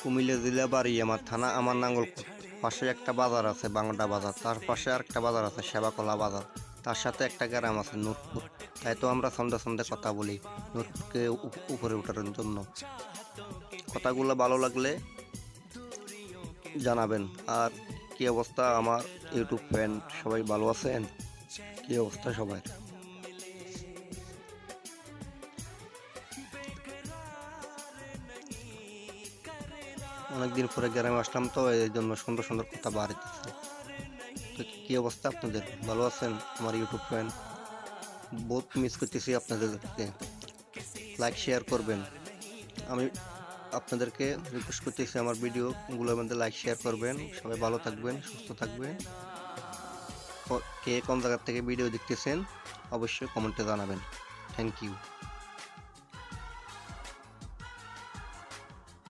কুমিল্লা জেলা বাড়িয়ামার থানা আমার নাঙ্গলকোট। পাশে একটা বাজার আছে বাংলা বাজার, তার পাশে আরেকটা বাজার আছে সেবাকলা বাজার, তার সাথে একটা গ্রাম আছে নূরপুর। তাই তো আমরা সন্ধ্যে সন্ধ্যে কথা বলি নূরপুরকে উপরে ওঠার জন্য। কথাগুলো ভালো লাগলে জানাবেন। আর কি অবস্থা আমার ইউটিউব ফ্রেন্ড, সবাই ভালো আছেন? কি অবস্থা সবাই? অনেকদিন পরে গ্রামে আসলাম তো, এই জন্য সুন্দর সুন্দর কথা বাড়িতেছে। তো কি অবস্থা আপনাদের? ভালো আছেন আমার ইউটিউব ফ্রেন্ড? বহুত মিস করতেছি আপনাদেরকে। লাইক শেয়ার করবেন। আমি আপনাদেরকে রিকোয়েস্ট করতেছি আমার ভিডিওগুলোর মধ্যে লাইক শেয়ার করবেন। সবাই ভালো থাকবেন, সুস্থ থাকবেন। কে কোন জায়গা থেকে ভিডিও দেখতেছেন অবশ্যই কমেন্টে জানাবেন। Thank you.